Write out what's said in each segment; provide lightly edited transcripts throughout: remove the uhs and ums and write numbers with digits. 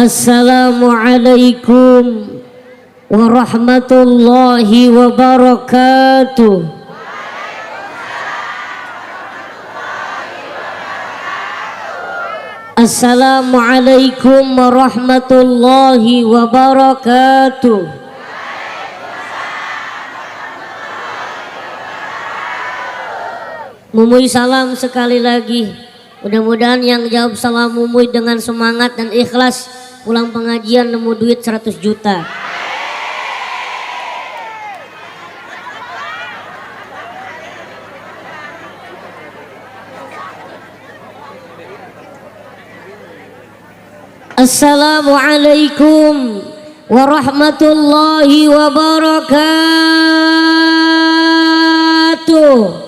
Assalamualaikum warahmatullahi wabarakatuh. Assalamualaikum warahmatullahi wabarakatuh. Mumuy salam sekali lagi. Mudah-mudahan yang jawab salam Mumuy dengan semangat dan ikhlas pulang pengajian nemu duit 100 juta. Assalamualaikum warahmatullahi wabarakatuh.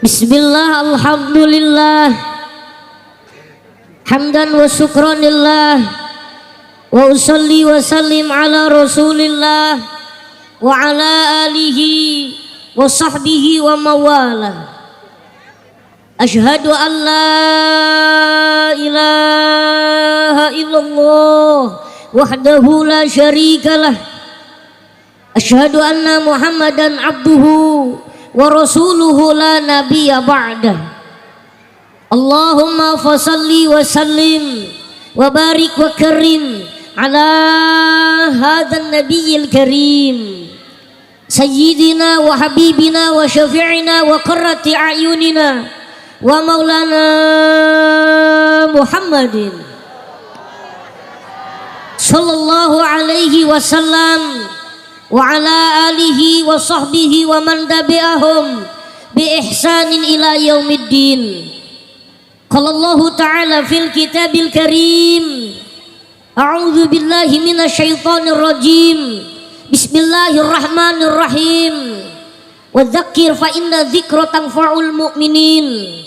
Bismillah, alhamdulillah, hamdan wa syukranillah, wa usalli wa sallim ala rasulillah wa ala alihi wa sahbihi wa mawala. Ashhadu an la ilaha illallah wahdahu la syarikalah. Ashhadu anna muhammadan abduhu wa rasuluhu la nabiyya ba'dah. Allahumma fasalli wa sallim wa barik wa karim ala hadzal nabiyil karim sayyidina wa habibina wa syafi'ina wa qurrati a'yunina wa maulana Muhammadin sallallahu alaihi wasallam wa ala alihi wa sahbihi wa man tabi'ahum bi ihsanin ila yaumiddin. Qala Allah ta'ala fil kitabil karim, a'udzu billahi minasyaitonir rajim. Bismillahirrahmanirrahim. Wa dzakir fa inna dzikra tanfa'ul mu'minin.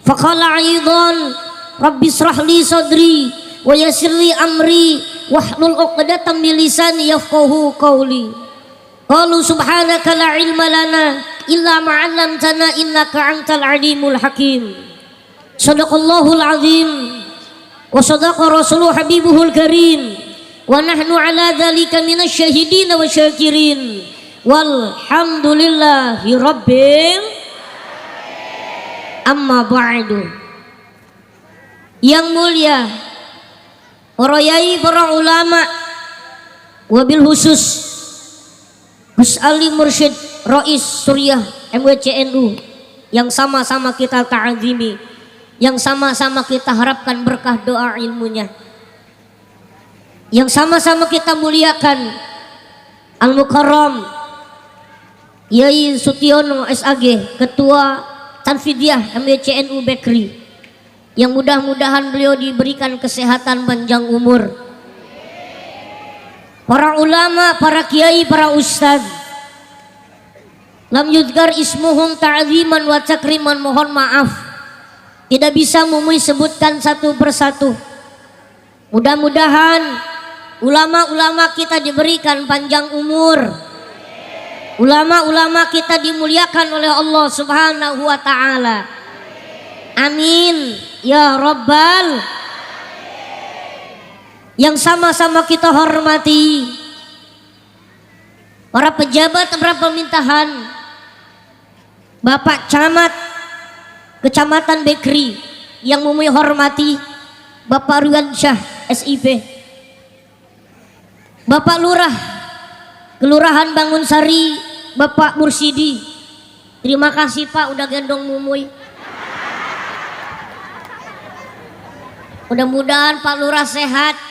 Faqala aidan rabbi israh li sadri wa yassir li amri wahlul 'uqdatam min lisani yafqahu qawli. Qalu subhanaka la ilma lana illa ma 'allamtana innaka antal alimul hakim. Shadaqallahul azim wa sadaqa rasuluhu habibuhul karim. Wa nahnu ala dzalika minasy syahidin wa syakirin. Walhamdulillahi rabbil amma ba'du. Yang mulia para yai, para ulama, wabil khusus Gus Ali Mursyid Rais Suriah MWCNU yang sama-sama kita ta'azimi, yang sama-sama kita harapkan berkah doa ilmunya, yang sama-sama kita muliakan Al-Mukarram Yai Sutiono SAG, Ketua Tanfidiyah MWCNU Bekri, yang mudah-mudahan beliau diberikan kesehatan panjang umur. Para ulama, para kiai, para ustaz, lam yudgar ismuhum ta'ziman wa takriman, mohon maaf tidak bisa Mumuy sebutkan satu persatu. Mudah-mudahan ulama-ulama kita diberikan panjang umur, ulama-ulama kita dimuliakan oleh Allah Subhanahu wa ta'ala. Amin ya rabbal. Yang sama-sama kita hormati para pejabat, para pemerintahan, Bapak Camat Kecamatan Bekri yang Mumuy hormati, Bapak Ruansyah SIP, Bapak Lurah Kelurahan Bangunsari, Bapak Mursidi, terima kasih Pak udah gendong Mumuy. Mudah-mudahan Pak Lurah sehat,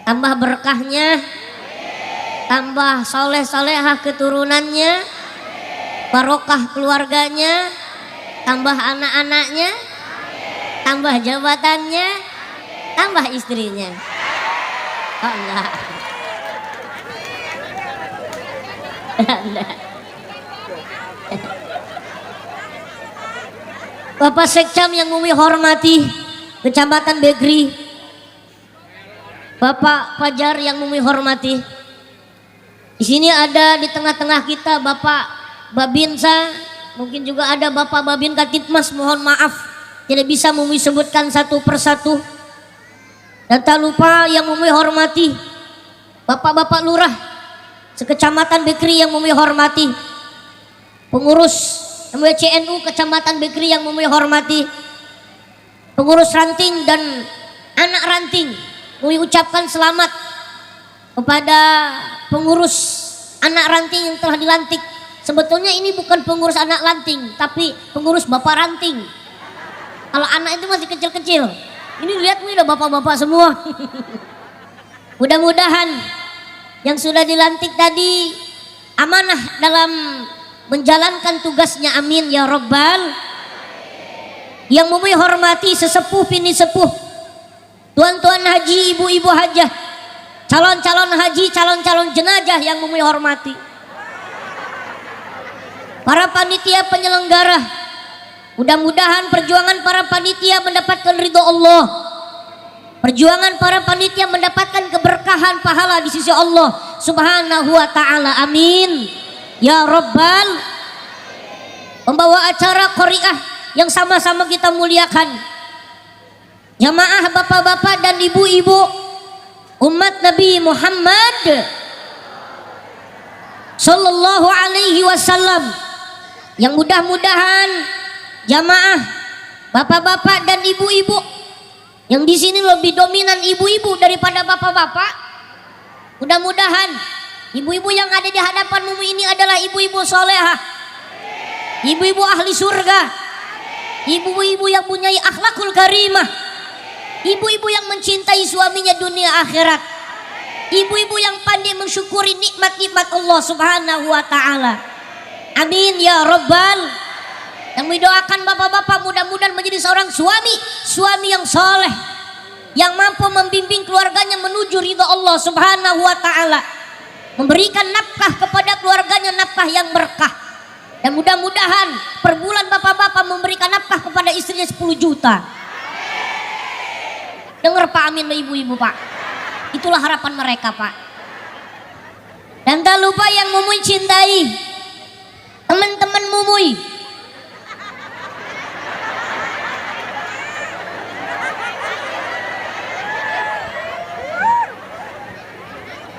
tambah berkahnya, tambah soleh-solehah keturunannya, barokah keluarganya, tambah anak-anaknya, tambah jabatannya, tambah istrinya. Oh enggak. Bapak Sekcam yang Mumuy hormati, Kecamatan Bekri, Bapak Fajar yang Mumuy hormati. Di sini ada di tengah-tengah kita Bapak Babinsa, mungkin juga ada Bapak Babin Katipmas, mohon maaf tidak bisa Mumi sebutkan satu persatu. Dan tak lupa yang Mumi hormati Bapak-bapak lurah sekecamatan Bekri yang Mumi hormati, pengurus MWCNU Kecamatan Bekri yang Mumi hormati, pengurus ranting dan anak ranting. Mumi ucapkan selamat kepada pengurus anak ranting yang telah dilantik. Sebetulnya ini bukan pengurus anak ranting, tapi pengurus bapak ranting. Kalau anak itu masih kecil-kecil, ini lihat udah bapak-bapak semua. Mudah-mudahan yang sudah dilantik tadi amanah dalam menjalankan tugasnya, amin ya Rabbal. Yang Mumi hormati sesepuh pini sepuh, tuan-tuan haji, ibu-ibu hajah, calon-calon haji, calon-calon jenazah yang Mumi hormati, para panitia penyelenggara, mudah-mudahan perjuangan para panitia mendapatkan ridho Allah, perjuangan para panitia mendapatkan keberkahan pahala di sisi Allah Subhanahu wa ta'ala, amin ya Rabbal. Pembawa acara qari'ah yang sama-sama kita muliakan, jamaah bapak-bapak dan ibu-ibu umat Nabi Muhammad sallallahu alaihi wasallam, yang mudah-mudahan jamaah bapak-bapak dan ibu-ibu yang di sini lebih dominan ibu-ibu daripada bapak-bapak. Mudah-mudahan ibu-ibu yang ada di hadapan Mumi ini adalah ibu-ibu solehah, ibu-ibu ahli surga, ibu-ibu yang punya akhlakul karimah, ibu-ibu yang mencintai suaminya dunia akhirat, ibu-ibu yang pandai mensyukuri nikmat-nikmat Allah Subhanahu wa ta'ala, amin ya Rabbal. Yang mendoakan bapak-bapak mudah-mudahan menjadi seorang suami yang soleh, yang mampu membimbing keluarganya menuju ridha Allah Subhanahu wa ta'ala, memberikan nafkah kepada keluarganya, nafkah yang berkah. Dan mudah-mudahan per bulan bapak-bapak memberikan nafkah kepada istrinya 10 juta. Dengar Pak, amin ibu-ibu Pak, itulah harapan mereka Pak. Dan tak lupa yang Mumuy cintai, teman-teman Mumuy,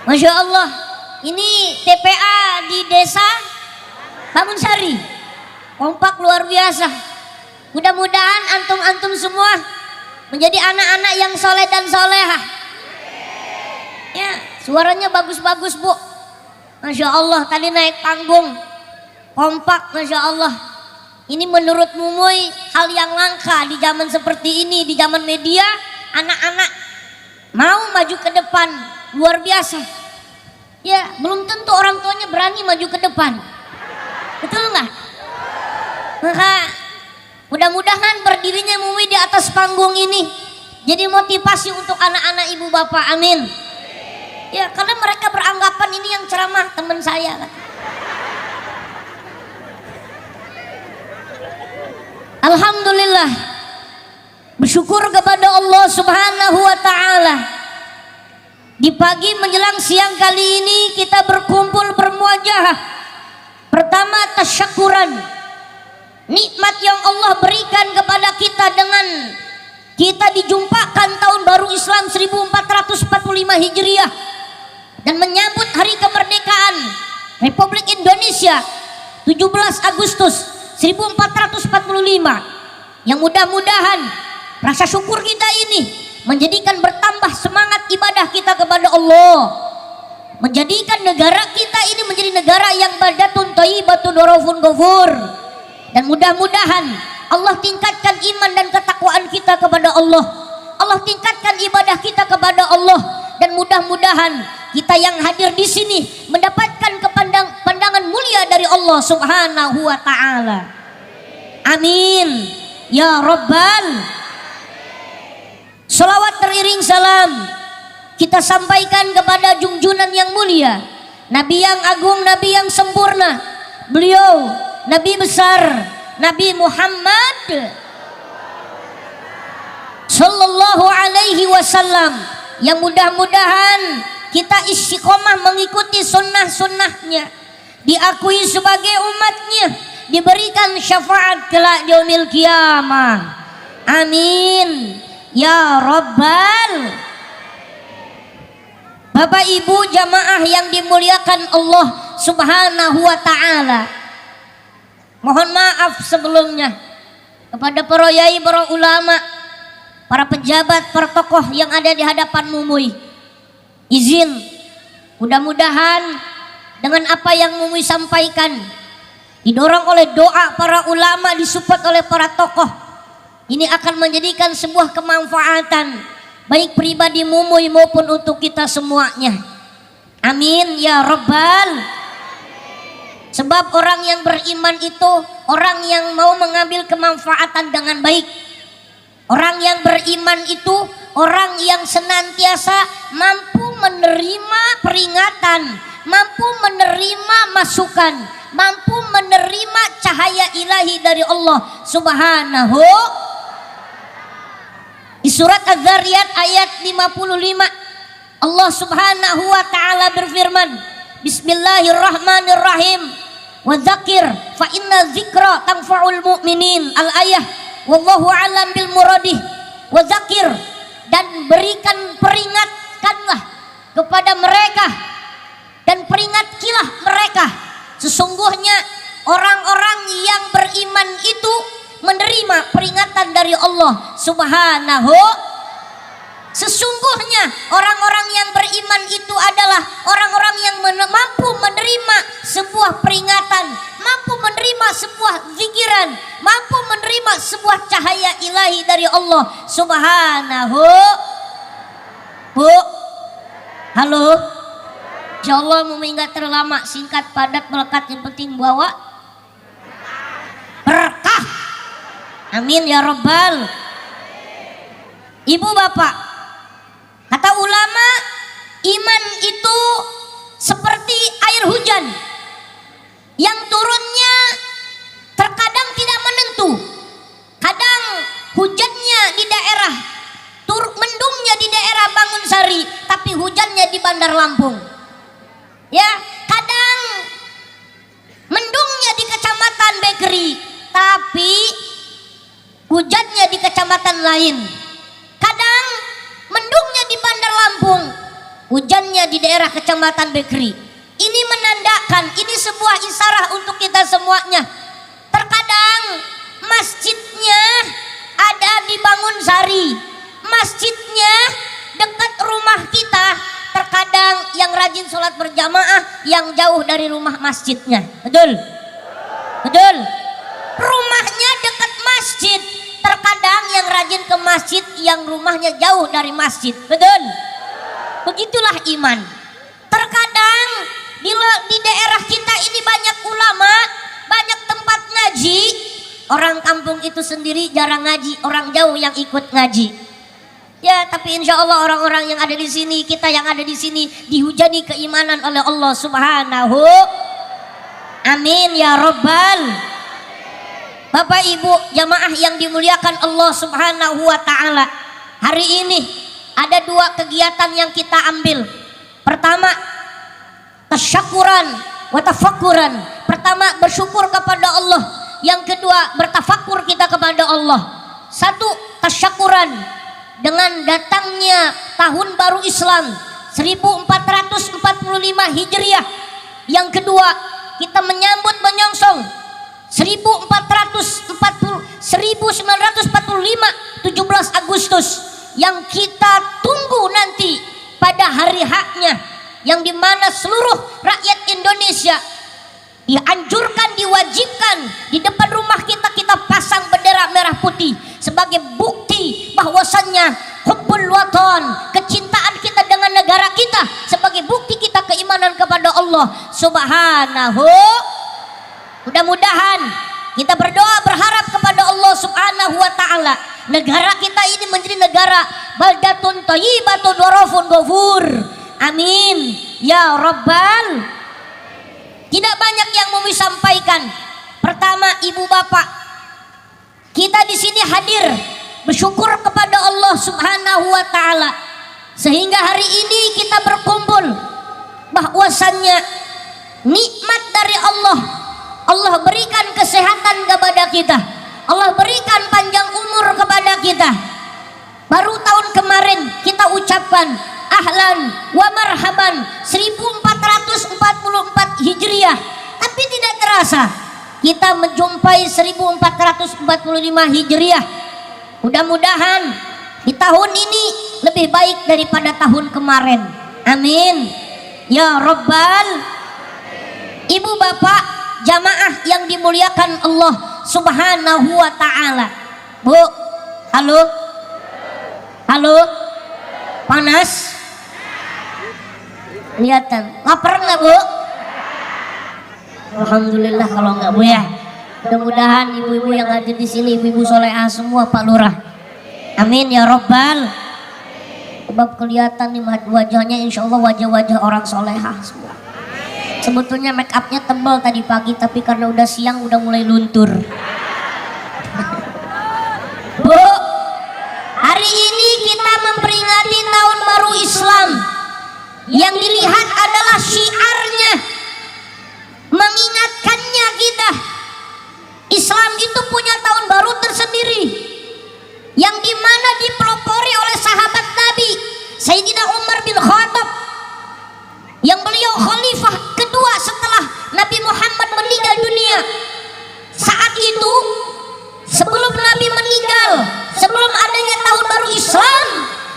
Masya Allah, ini TPA di desa Bangun Sari, kompak luar biasa. Mudah-mudahan antum-antum semua menjadi anak-anak yang soleh dan solehah. Ya, suaranya bagus-bagus Bu, Masya Allah. Tadi naik panggung kompak, Masya Allah. Ini menurut Mumuy hal yang langka di zaman seperti ini, di zaman media. Anak-anak mau maju ke depan, luar biasa. Ya, belum tentu orang tuanya berani maju ke depan, betul nggak? Maka mudah-mudahan berdirinya Mumuy di atas panggung ini jadi motivasi untuk anak-anak ibu bapak, amin. Ya, karena mereka beranggapan ini yang ceramah teman saya kan. Alhamdulillah, bersyukur kepada Allah Subhanahu wa ta'ala. Di pagi menjelang siang kali ini kita berkumpul bermuajahah. Pertama, tasyakuran, nikmat yang Allah berikan kepada kita dengan kita dijumpakan tahun baru Islam 1445 Hijriah dan menyambut hari kemerdekaan Republik Indonesia 17 Agustus 1445, yang mudah-mudahan rasa syukur kita ini menjadikan bertambah semangat ibadah kita kepada Allah, menjadikan negara kita ini menjadi negara yang baldatun thayyibatun wa raufun ghafur. Dan mudah-mudahan Allah tingkatkan iman dan ketakwaan kita kepada Allah, Allah tingkatkan ibadah kita kepada Allah, dan mudah-mudahan kita yang hadir di sini mendapatkan pandangan mulia dari Allah Subhanahu wa ta'ala, amin ya Rabbal. Salawat teriring salam kita sampaikan kepada junjungan yang mulia, Nabi yang agung, Nabi yang sempurna, beliau Nabi besar Nabi Muhammad sallallahu alaihi wasallam, yang mudah-mudahan kita istiqomah mengikuti sunnah-sunnahnya, diakui sebagai umatnya, diberikan syafaat kelak di yaumil kiamah. Amin ya rabbal. Bapak Ibu jamaah yang dimuliakan Allah Subhanahu wa taala, mohon maaf sebelumnya kepada para yai, para ulama, para pejabat, para tokoh yang ada di hadapan Mumuy. Izin, mudah-mudahan dengan apa yang Mumuy sampaikan, didorong oleh doa para ulama, disupport oleh para tokoh, ini akan menjadikan sebuah kemanfaatan baik pribadi Mumuy maupun untuk kita semuanya. Amin ya rabbal. Sebab orang yang beriman itu orang yang mau mengambil kemanfaatan dengan baik. Orang yang beriman itu orang yang senantiasa mampu menerima peringatan, mampu menerima masukan, mampu menerima cahaya ilahi dari Allah Subhanahu. Di surat Az-Zariyat ayat 55 Allah Subhanahu wa taala berfirman, Bismillahirrahmanirrahim. Wa dzakir fa inna dzikra tanfa'ul mu'minin. Al-ayah. Wallahu a'lam bil muradih. Wa dzakir, dan berikan peringatkanlah kepada mereka dan peringatkilah mereka, sesungguhnya orang-orang yang beriman itu menerima peringatan dari Allah Subhanahu. Sesungguhnya orang-orang yang beriman itu adalah orang-orang yang mampu menerima sebuah peringatan, mampu menerima sebuah zikiran, mampu menerima sebuah cahaya ilahi dari Allah Subhanahu. Bu, halo. Insyaallah Mumi nggak terlama, singkat, padat, melekat, yang penting bawa berkah. Amin ya rabbal. Ibu bapak, kata ulama, iman itu seperti air hujan yang turunnya terkadang tidak menentu. Kadang hujannya di daerah mendungnya di daerah Bangunsari, tapi hujannya di Bandar Lampung. Ya, kadang mendungnya di Kecamatan Bekeri, tapi hujannya di kecamatan lain. Kadang mendungnya di Bandar Lampung, hujannya di daerah Kecamatan Bekeri. Ini menandakan, ini sebuah isyarat untuk kita semuanya. Terkadang masjidnya ada di Bangunsari, masjidnya dekat rumah kita. Terkadang yang rajin sholat berjamaah yang jauh dari rumah masjidnya. Betul? Betul? Rumahnya dekat masjid. Terkadang yang rajin ke masjid yang rumahnya jauh dari masjid. Betul? Begitulah iman. Terkadang di daerah kita ini banyak ulama, banyak tempat ngaji. Orang kampung itu sendiri jarang ngaji, orang jauh yang ikut ngaji. Ya, tapi insya Allah orang-orang yang ada di sini, kita yang ada di sini dihujani keimanan oleh Allah Subhanahu. Amin ya rabbal. Bapak Ibu jamaah yang dimuliakan Allah Subhanahu wa taala, hari ini ada dua kegiatan yang kita ambil. Pertama, tasyakuran wa tafakkuran. Pertama, bersyukur kepada Allah. Yang kedua, bertafakur kita kepada Allah. Satu, tasyakuran dengan datangnya tahun baru Islam 1445 Hijriah. Yang kedua, kita menyambut menyongsong 1945 17 Agustus yang kita tunggu nanti pada hari haknya, yang dimana seluruh rakyat Indonesia dianjurkan, diwajibkan di depan rumah kita pasang bendera merah putih sebagai bukti bahwasannya hubbul watan, kecintaan kita dengan negara kita, sebagai bukti kita keimanan kepada Allah Subhanahu. Mudah-mudahan kita berdoa berharap kepada Allah Subhanahu wa taala, negara kita ini menjadi negara baldatun thayyibatun wa rabbun ghafur. Amin ya rabbal. Tidak banyak yang mau disampaikan. Pertama, ibu bapak, kita di sini hadir bersyukur kepada Allah Subhanahu wa taala sehingga hari ini kita berkumpul, bahwasannya nikmat dari Allah. Allah berikan kesehatan kepada kita, Allah berikan panjang umur kepada kita. Baru tahun kemarin kita ucapkan ahlan wa marhaban 1444 Hijriah, tapi tidak terasa kita menjumpai 1445 Hijriah. Mudah-mudahan di tahun ini lebih baik daripada tahun kemarin. Amin ya Rabbal. Ibu bapak jamaah yang dimuliakan Allah Subhanahu wa ta'ala. Bu, halo, halo, panas, kelihatan lapar nggak bu? Alhamdulillah kalau nggak bu ya. Mudah-mudahan ibu-ibu yang ada di sini ibu-ibu solehah semua Pak Lurah. Amin ya Rabbal. Sebab kelihatan nih wajahnya, insya Allah wajah-wajah orang solehah semua. Sebetulnya make upnya tebal tadi pagi, tapi karena udah siang udah mulai luntur. Bu, hari ini kita memperingati tahun baru Islam. Yang dilihat adalah syiarnya, mengingatkannya kita. Islam itu punya tahun baru tersendiri, yang dimana dipelopori oleh sahabat Nabi Sayyidina Umar bin Khattab, yang beliau khalifah kedua setelah Nabi Muhammad meninggal dunia. Saat itu sebelum Nabi meninggal, sebelum adanya tahun baru Islam,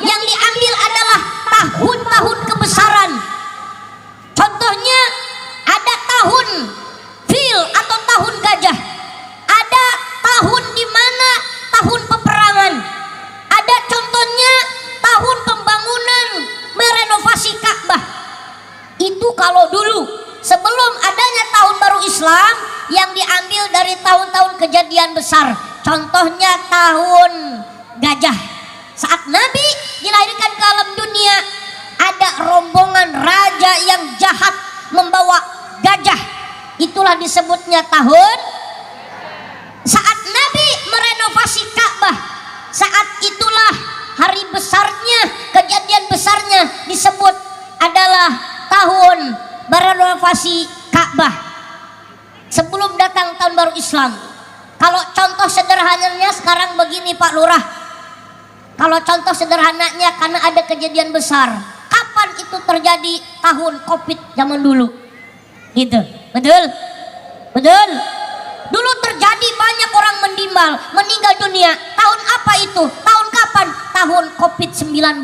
yang diambil adalah tahun-tahun kebesaran. Contohnya ada tahun fil atau tahun gajah, ada tahun di mana tahun peperangan, ada contohnya tahun pembangunan merenovasi Ka'bah. Itu kalau dulu sebelum adanya tahun baru Islam, yang diambil dari tahun-tahun kejadian besar. Contohnya tahun gajah. Saat Nabi dilahirkan ke alam dunia, ada rombongan raja yang jahat membawa gajah. Itulah disebutnya tahun. Saat Nabi merenovasi Ka'bah, saat itulah hari besarnya, kejadian besarnya disebut adalah tahun merenovasi Ka'bah. Sebelum datang tahun baru Islam. Kalau contoh sederhananya sekarang begini Pak Lurah, kalau contoh sederhananya karena ada kejadian besar, kapan itu terjadi? Tahun Covid zaman dulu, gitu, betul, betul. Dulu terjadi banyak orang meninggal dunia. Tahun apa itu? Tahun kapan? Tahun Covid-19.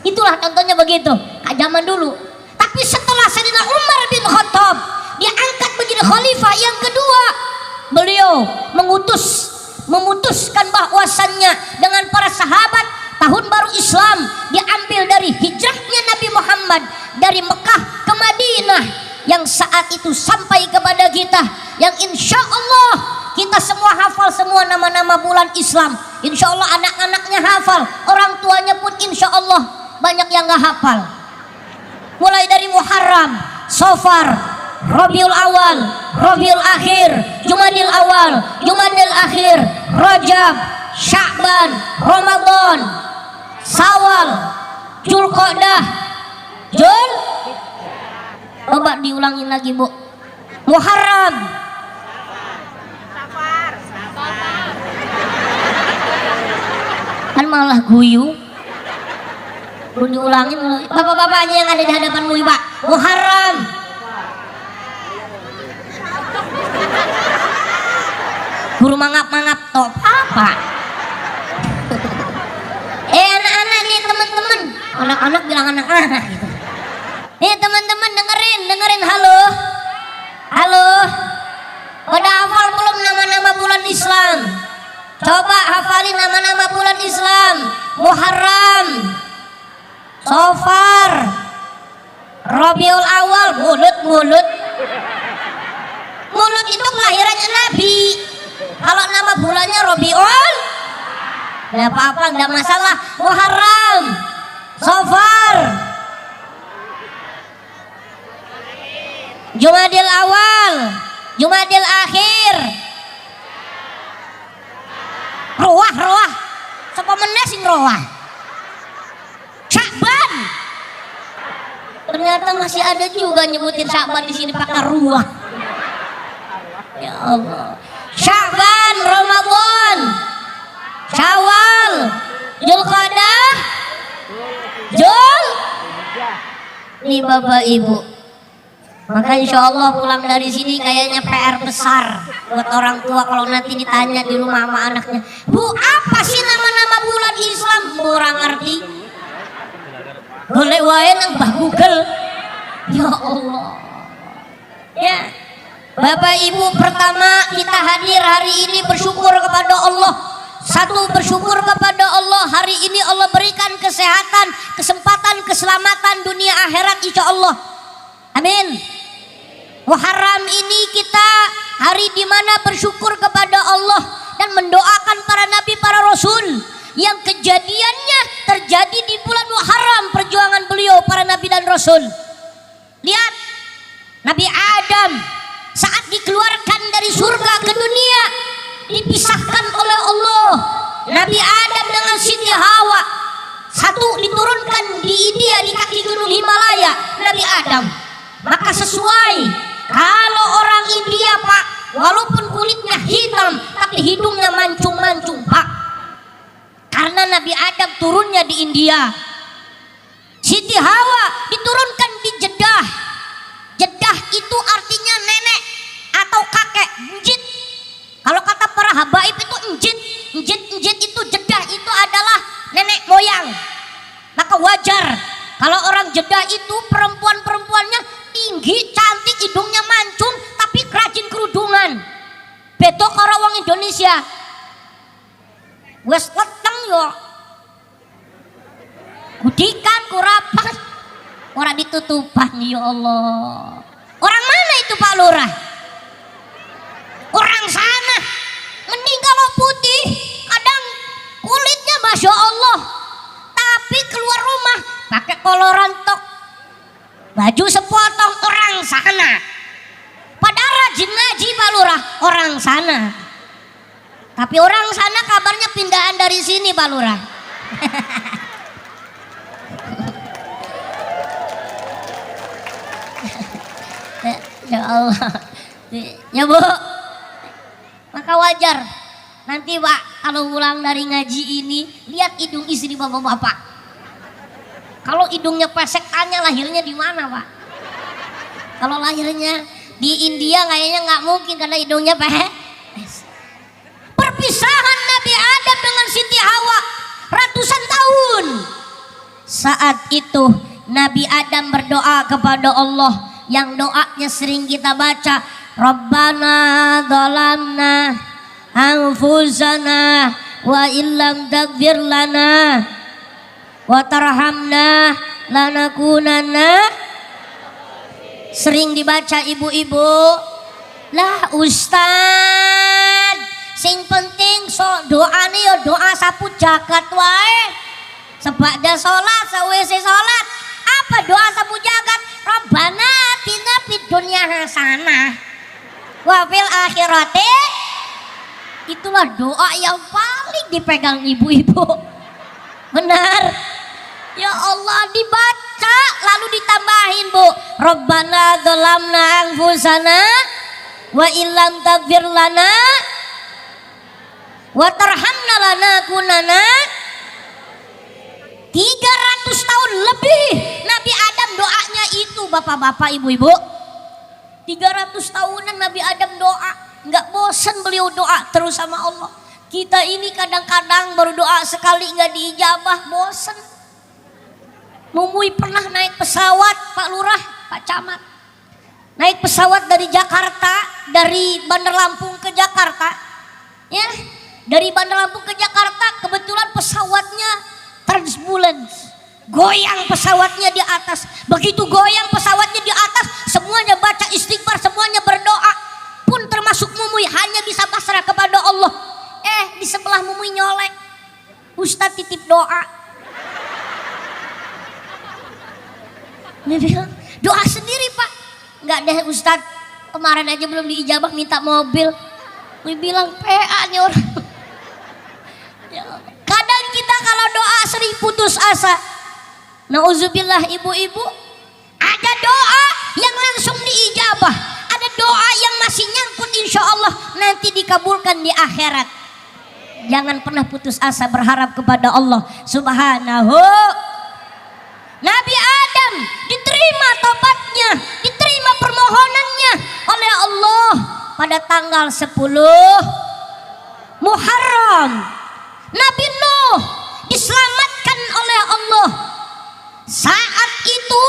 Itulah contohnya begitu, zaman dulu. Tapi setelah Sayyidina Umar bin Khattab diangkat menjadi khalifah yang kedua, beliau memutuskan bahwasannya dengan para sahabat, tahun baru Islam diambil dari hijrahnya Nabi Muhammad dari Mekah ke Madinah, yang saat itu sampai kepada kita, yang insya Allah kita semua hafal semua nama-nama bulan Islam. Insya Allah anak-anaknya hafal, orang tuanya pun insya Allah banyak yang gak hafal. Mulai dari Muharram, Safar, Rabiul Awal, Rabiul Akhir, Jumadil Awal, Jumadil Akhir, Rajab, Sya'ban, Ramadan, Sawal, Zulqa'dah, coba diulangin lagi bu. Muharram, kan malah guyu. Belum diulangin, bapak-bapaknya yang ada di hadapanmu Pak. Muharram, guru mangap-mangap top apa? Anak-anak nih teman-teman, anak-anak bilang anak-anak gitu. Nih teman-teman dengerin, halo, halo. Pada hafal belum nama-nama bulan Islam? Coba hafalin nama-nama bulan Islam. Muharram, Safar, Rabiul Awal. Mulut itu kelahirannya Nabi. Kalau nama bulannya Rabiul, nggak apa-apa, nggak masalah. Muharram, Safar, Jumadil Awal, Jumadil Akhir, Roah, sapa meneh sing Roah? Sya'ban. Ternyata masih ada juga nyebutin Sya'ban di sini pakai ruah. Ya Allah. Sya'ban, Ramadan, Syawal, Dzulqa'dah, nih Bapak Ibu. Maka insya Allah pulang dari sini kayaknya PR besar buat orang tua kalau nanti ditanya di rumah sama anaknya, Bu, apa sih nama-nama bulan Islam? Kurang ngerti. Golek wae nang Mbah Google. Ya Allah. Ya. Bapak Ibu, pertama kita hadir hari ini bersyukur kepada Allah. Satu, bersyukur kepada Allah hari ini Allah berikan kesehatan, kesempatan, keselamatan dunia akhirat insya Allah. Amin. Muharram ini kita hari di mana bersyukur kepada Allah dan mendoakan para nabi, para rasul yang kejadiannya terjadi di bulan Muharram, perjuangan beliau para nabi dan rasul. Lihat Nabi Adam saat dikeluarkan dari surga ke dunia, dipisahkan oleh Allah. Nabi Adam dengan Siti Hawa, satu diturunkan di India di kaki gunung Himalaya, Nabi Adam. Maka sesuai, kalau orang India Pak, walaupun kulitnya hitam tapi hidungnya mancung-mancung Pak, karena Nabi Adam turunnya di India. Siti Hawa diturunkan di Jeddah. Jeddah itu artinya nenek atau kakek, njit. Kalau kata para habaib itu njit. Njit itu Jeddah itu adalah nenek moyang. Maka wajar kalau orang Jeddah itu perempuan-perempuannya tinggi, cantik, hidungnya mancung tapi rajin kerudungan. Beda karo wong Indonesia. Wes weteng yo. Gudikan kurapan. Ora ditutupan ya Allah. Orang mana itu Pak Lurah? Orang sana. Mending kalau putih, kadang kulitnya Masya Allah, tapi keluar rumah pakai koloran tok, baju sepotong, orang sana. Padahal rajin ngaji Pak Lurah, orang sana. Tapi orang sana kabarnya pindahan dari sini Pak Lurah. Ya Allah. Ya Bu. Maka wajar nanti Pak kalau pulang dari ngaji ini lihat hidung istri bapak-bapak. Kalau hidungnya pesek, tanya lahirnya di mana Pak. Kalau lahirnya di India kayaknya nggak mungkin karena hidungnya pesek. Perpisahan Nabi Adam dengan Siti Hawa ratusan tahun. Saat itu Nabi Adam berdoa kepada Allah yang doanya sering kita baca, Rabbana dhalamna anfusana wa illam taghfir lana wa tarhamna lanakunanna. Sering dibaca ibu-ibu. Lah Ustad, sing penting so doane ya doa sapu jagat wae. Sebada sholat, sawise sholat, apa doa sapu jagat? Rabbana atina fid dunya hasanah wa fil akhirati. Itulah doa yang paling dipegang ibu-ibu. Benar. Ya Allah, dibaca lalu ditambahin Bu, Rabbana dzalamna anfusana wa illam taghfir lana wa tarhamna lanakunanna. 300 tahun lebih Nabi Adam doanya itu bapak-bapak, ibu-ibu. 300 tahunan Nabi Adam doa, nggak bosan beliau doa terus sama Allah. Kita ini kadang-kadang berdoa sekali nggak diijabah, bosan. Mumui pernah naik pesawat Pak Lurah, Pak Camat, naik pesawat dari Jakarta, dari Bandar Lampung ke Jakarta, ya, dari Bandar Lampung ke Jakarta. Kebetulan pesawatnya turbulence, goyang pesawatnya di atas. Begitu goyang pesawatnya di atas, semuanya baca istighfar, semuanya berdoa, pun termasuk Mumui hanya bisa pasrah kepada Allah. Di sebelah Mumui nyolek, Ustadz titip doa. Dia bilang, doa sendiri Pak. Enggak deh Ustadz, kemarin aja belum diijabah minta mobil. Dia bilang PA nih orang. Kadang kita kalau doa sering putus asa. Nauzubillah ibu-ibu, doa yang langsung diijabah, ada doa yang masih nyangkut insya Allah nanti dikabulkan di akhirat. Jangan pernah putus asa berharap kepada Allah Subhanahu. Nabi Adam diterima tobatnya, diterima permohonannya oleh Allah pada tanggal 10 Muharram. Nabi Nuh diselamatkan oleh Allah. Saat itu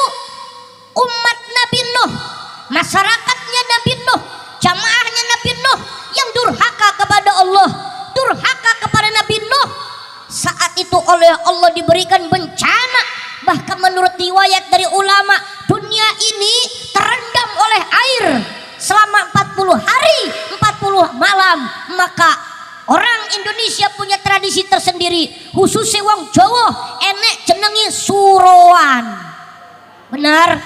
umat Nabi Nuh, masyarakatnya Nabi Nuh, jamaahnya Nabi Nuh yang durhaka kepada Allah, durhaka kepada Nabi Nuh, saat itu oleh Allah diberikan bencana. Bahkan menurut riwayat dari ulama, dunia ini terendam oleh air selama 40 hari 40 malam. Maka orang Indonesia punya tradisi tersendiri, khususnya wong Jawa enek jenengi suruhan. Benar?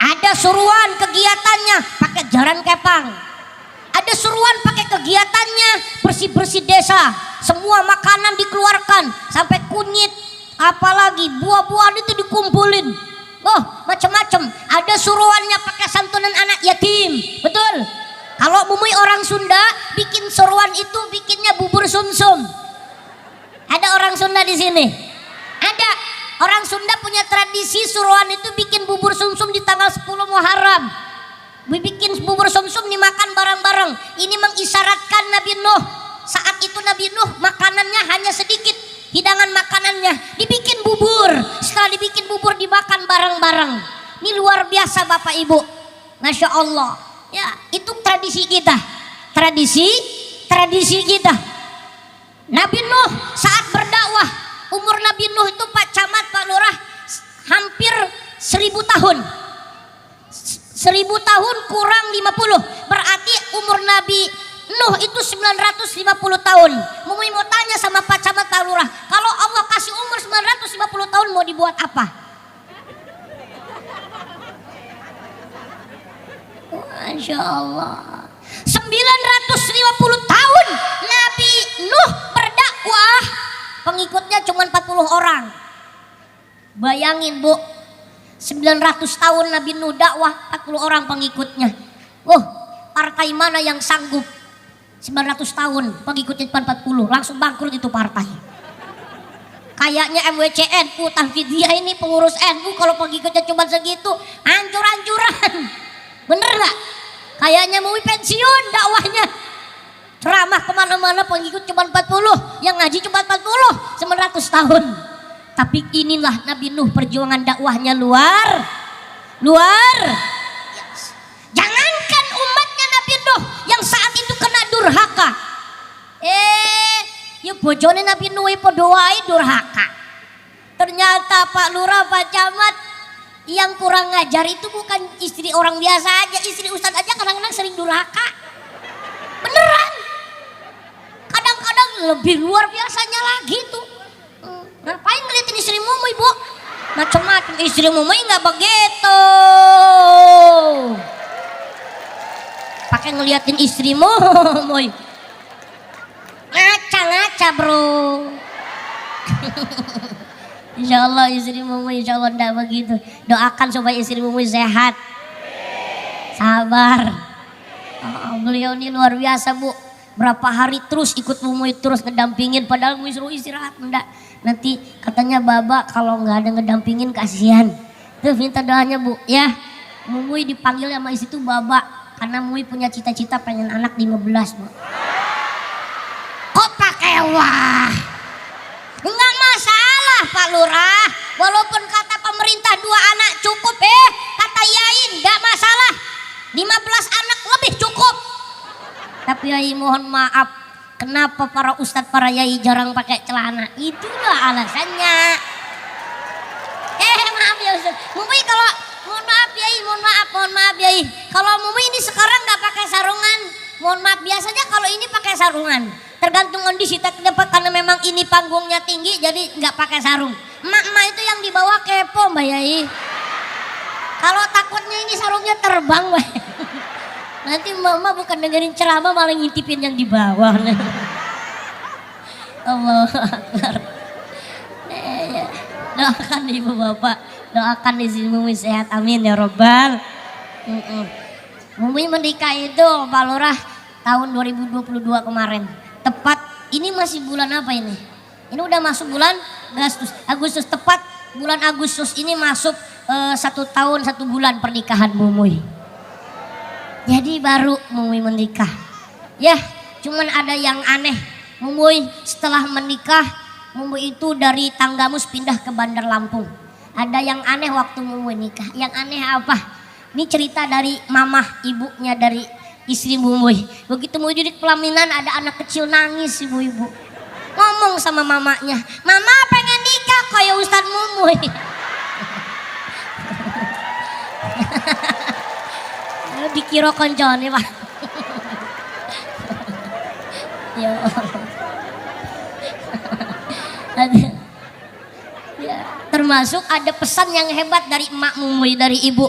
Ada suruhan kegiatannya pakai jaran kepang, ada suruhan pakai kegiatannya bersih-bersih desa, semua makanan dikeluarkan sampai kunyit, apalagi buah-buahan itu dikumpulin. Oh, macam-macam. Ada suruhannya pakai santunan anak yatim. Betul? Kalau mumui orang Sunda bikin suruhan itu bikinnya bubur sumsum. Ada orang Sunda di sini? Ada. Orang Sunda punya tradisi suruhan itu bikin bubur sumsum di tanggal 10 Muharram. Bikin bubur sumsum dimakan bareng-bareng. Ini mengisyaratkan Nabi Nuh. Saat itu Nabi Nuh makanannya hanya sedikit, hidangan makanannya dibikin bubur. Setelah dibikin bubur dimakan bareng-bareng. Ini luar biasa Bapak Ibu. Masya Allah. Ya, itu tradisi kita. Tradisi kita. Nabi Nuh saat berdakwah, umur Nabi Nuh itu Pak Camat, Pak Lurah, hampir 1000 tahun. 1000 tahun kurang 50, berarti umur Nabi Nuh itu 950 tahun. Mumi mau tanya sama Pak Camat, Pak Lurah, kalau Allah kasih umur 950 tahun mau dibuat apa? Masya Allah. 950 tahun Nabi Nuh berdakwah, pengikutnya cuma 40 orang. Bayangin Bu, 900 tahun Nabi Nuh dakwah, 40 orang pengikutnya. Partai mana yang sanggup 900 tahun pengikutnya cuma 40, langsung bangkrut itu partai. Kayaknya MWCNU, Tahfidziyah ini pengurus NU kalau pengikutnya cuma segitu, hancur-hancuran. Bener gak? Kayaknya mau pensiun dakwahnya. Ceramah kemana-mana pengikut cuma 40, yang ngaji cuma 40, 900 tahun. Tapi inilah Nabi Nuh, perjuangan dakwahnya luar. Jangankan umatnya Nabi Nuh yang saat itu kena durhaka. Ya bojone Nabi Nuh podo wae durhaka. Ternyata Pak Lurah, Pak Camat, yang kurang ngajar itu bukan istri orang biasa aja, istri ustadz aja kadang-kadang sering durhaka. Beneran. Kadang-kadang lebih luar biasanya lagi tuh. Ngapain ngeliatin istri Mumuy Bu? Macem-macem, istri Mumuy nggak begitu. Pakai ngeliatin istri Mumuy. Ngaca-ngaca bro. Insya Allah istri Mumuy insya Allah enggak begitu. Doakan supaya istri Mumuy sehat, sabar. Beliau ini luar biasa Bu. Berapa hari terus ikut Mumuy, terus ngedampingin, padahal Mumuy suruh istirahat enggak. Nanti katanya Baba kalau nggak ada ngedampingin kasihan. Tuh minta doanya Bu ya. Mumuy dipanggil sama istri itu Baba karena Mumuy punya cita-cita pengen anak 15 Bu. Kok pakai wah? Enggak masalah Pak Lurah, walaupun kata pemerintah 2 anak cukup, kata Yai enggak masalah, 15 anak lebih cukup. Tapi Yai mohon maaf, kenapa para ustadz, para Yai jarang pakai celana? Itulah alasannya. Maaf ya Ustadz, Mumuy kalau mohon maaf Yai, kalau Mumuy ini sekarang nggak pakai sarungan, mohon maaf, biasanya kalau ini pakai sarungan. Tergantung kondisi karena memang ini panggungnya tinggi jadi nggak pakai sarung. Emak-emak itu yang di bawah kepo Mbak Yai. Kalau takutnya ini sarungnya terbang Mbak. Nanti mama bukan dengerin ceramah malah ngintipin yang di bawah. Allahu Akbar. Doakan ibu bapak Doakan istri Mumi sehat, amin ya robbal. Mumi menikah itu Pak Lurah tahun 2022 kemarin. Tepat ini masih bulan apa ini? Ini udah masuk bulan Agustus. Tepat bulan Agustus ini masuk 1 tahun 1 bulan pernikahan Mumi. Jadi baru Mumi menikah. Ya, cuman ada yang aneh. Mumi setelah menikah, Mumi itu dari Tanggamus pindah ke Bandar Lampung. Ada yang aneh waktu Mumi nikah. Yang aneh apa? Ini cerita dari mamah ibunya dari istri Mumi. Begitu mau jadi pelaminan ada anak kecil nangis ibu-ibu. Ngomong sama mamanya, "Mama pengen nikah kayak Ustadz Mumi." Dikira koncone Pak. Ya. Ya, termasuk ada pesan yang hebat dari emak Mumi, dari ibu.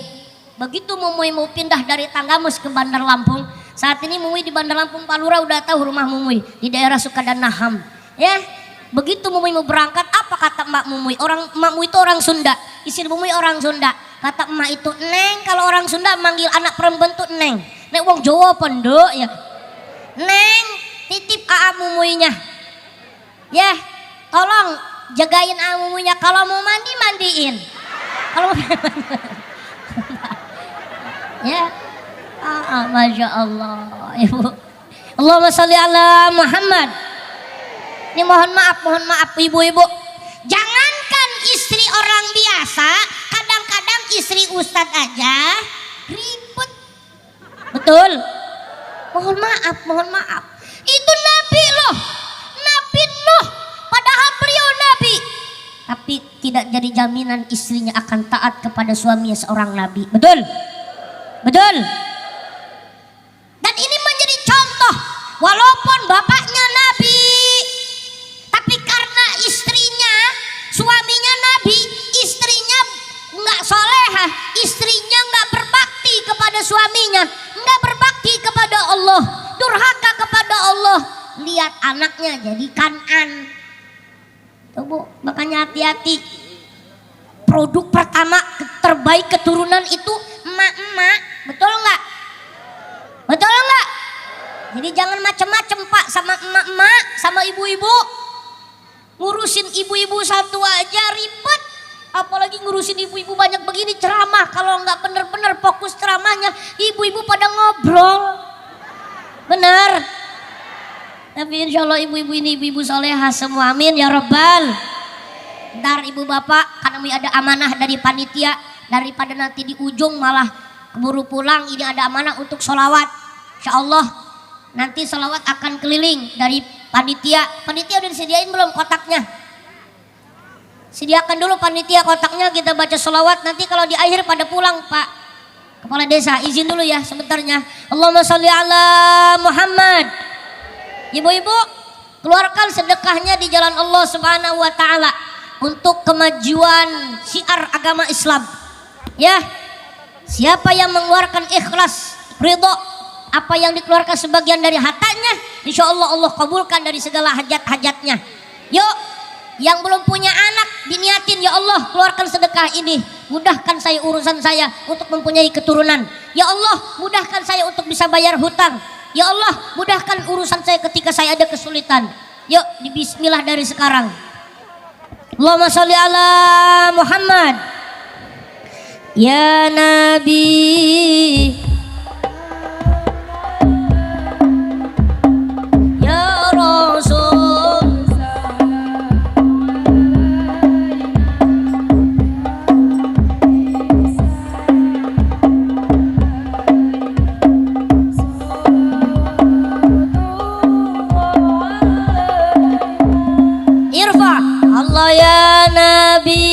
Begitu Mumi mau pindah dari Tanggamus ke Bandar Lampung, saat ini Mumi di Bandar Lampung, Pak Lurah udah tahu rumah Mumi di daerah Sukadanaham. Ya, begitu Mumi mau berangkat, apa kata emak Mumi? Emak Mumi itu orang Sunda, istri Mumi orang Sunda. Kata emak itu, "Neng," kalau orang Sunda manggil anak perempuan tuh Neng. Nek wong Jawa pendek ya. "Neng, titip AA Mumuinya. Ya, tolong jagain AA Mumuinya, kalau mau mandi mandiin. Kalau mau ya." Masya Allah ibu. Allahumma sholli ala Muhammad. Ini mohon maaf ibu-ibu. Jangankan istri orang biasa, kadang-kadang istri ustadz aja ribet. Betul? Mohon maaf. Itu Nabi loh, Nabi Nuh. Padahal beliau Nabi. Tapi tidak jadi jaminan istrinya akan taat kepada suaminya seorang Nabi. Betul? Betul? Dan ini menjadi contoh. Walaupun bapaknya Nabi, tapi karena istrinya, suaminya Nabi, istrinya nggak solehah, istrinya nggak berbakti kepada suaminya, nggak berbakti kepada Allah, durhaka kepada Allah. Lihat anaknya jadi Kanan. Tuh Bu, makanya hati-hati. Produk pertama terbaik keturunan itu emak-emak, betul nggak? Betul nggak? Jadi jangan macem-macem Pak sama emak-emak, sama ibu-ibu. Ngurusin ibu-ibu satu aja ribet, apalagi ngurusin ibu-ibu banyak begini ceramah. Kalau nggak bener-bener fokus ceramahnya, ibu-ibu pada ngobrol. Benar? Tapi insya Allah ibu-ibu ini ibu-ibu solehah semua, amin ya robbal. Ntar ibu bapak karena ada amanah dari panitia, daripada nanti di ujung malah keburu pulang, ini ada amanah untuk sholawat. Insya Allah nanti sholawat akan keliling dari panitia. Panitia udah disediain belum kotaknya? Sediakan dulu panitia kotaknya, kita baca sholawat. Nanti kalau di akhir pada pulang Pak Kepala Desa, izin dulu ya sebentarnya. Allahumma sholli ala Muhammad. Ibu-ibu keluarkan sedekahnya di jalan Allah Subhanahu wa taala untuk kemajuan syiar agama Islam. Ya. Siapa yang mengeluarkan ikhlas, ridho, apa yang dikeluarkan sebagian dari hartanya, insya Allah Allah kabulkan dari segala hajat-hajatnya. Yuk, yang belum punya anak diniatin, ya Allah keluarkan sedekah ini, mudahkan saya urusan saya untuk mempunyai keturunan. Ya Allah mudahkan saya untuk bisa bayar hutang. Ya Allah mudahkan urusan saya ketika saya ada kesulitan. Yuk di bismillah dari sekarang. Allahumma sholli ala Muhammad. Ya Nabi, ya Rasul, irfa Allah ya Nabi.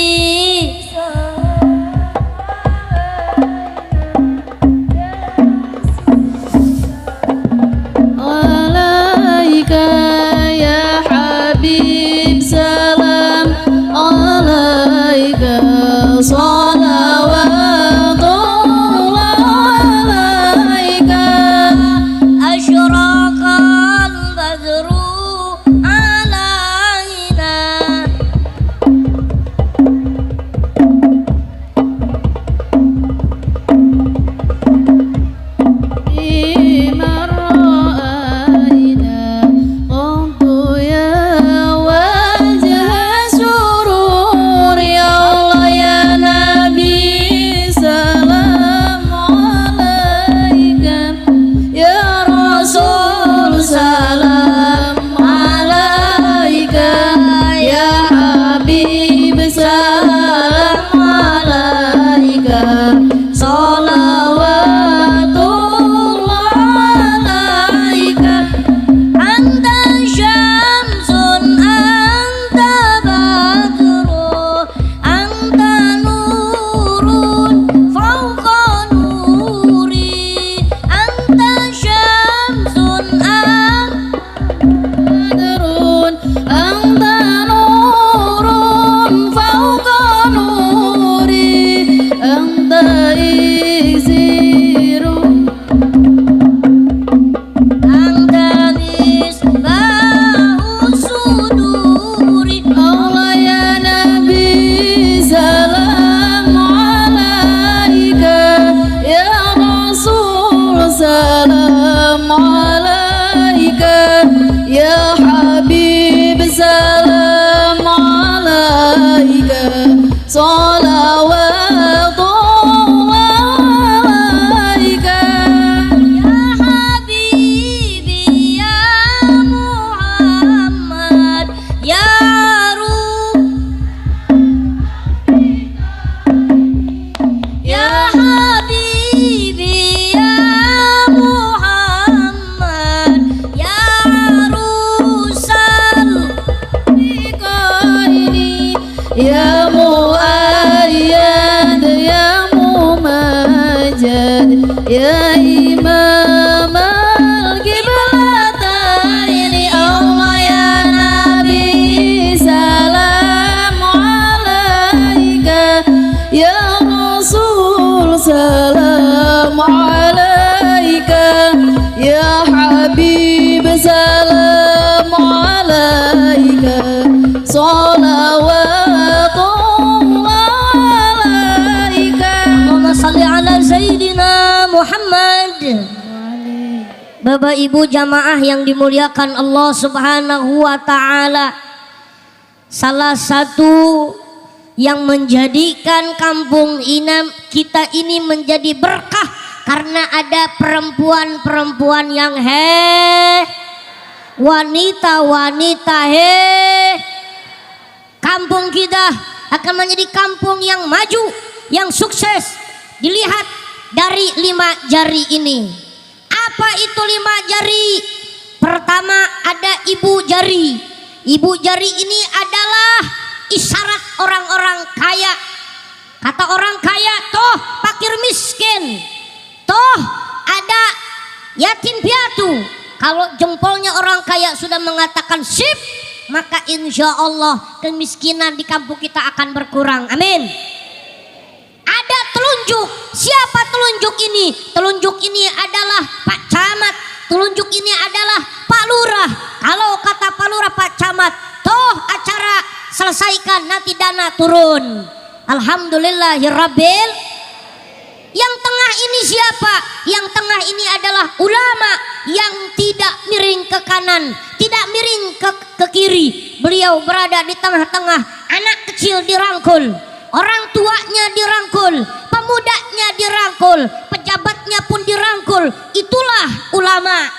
salam alaika ya Habib salam alaika salawatullah alaika ya Habibi ya Muhammad ya Ya Habibi ya Muhammad ya Rusal ini ya Muayyad ya Mumajjad ya Imam al-Qiblataini Allah ya Nabi salam alaika ya Rasul salam alaika ya Habib salam alaika salawatullah alaika Allahumma salli ala Sayyidina Muhammad. Bapak Ibu jamaah yang dimuliakan Allah Subhanahu wa taala, salah satu yang menjadikan kampung Inam kita ini menjadi berkah karena ada perempuan-perempuan yang wanita-wanita kampung kita akan menjadi kampung yang maju, yang sukses. Dilihat dari 5 jari ini. Apa itu 5 jari? Pertama ada ibu jari. Ibu jari ini adalah isyarat orang-orang kaya. Kata orang kaya, toh fakir miskin, toh ada yatim piatu. Kalau jempolnya orang kaya sudah mengatakan sip, maka insya Allah kemiskinan di kampung kita akan berkurang. Amin. Ada telunjuk. Siapa telunjuk ini? Telunjuk ini adalah Pak Camat. Telunjuk ini adalah Pak Lurah. Kalau kata Pak Lurah, Pak Camat, toh acara selesaikan nanti dana turun. Alhamdulillahirabbil. Yang tengah ini siapa? Yang tengah ini adalah ulama yang tidak miring ke kanan, tidak miring ke kiri. Beliau berada di tengah-tengah. Anak kecil dirangkul, orang tuanya dirangkul, pemudanya dirangkul, pejabatnya pun dirangkul. Itulah ulama.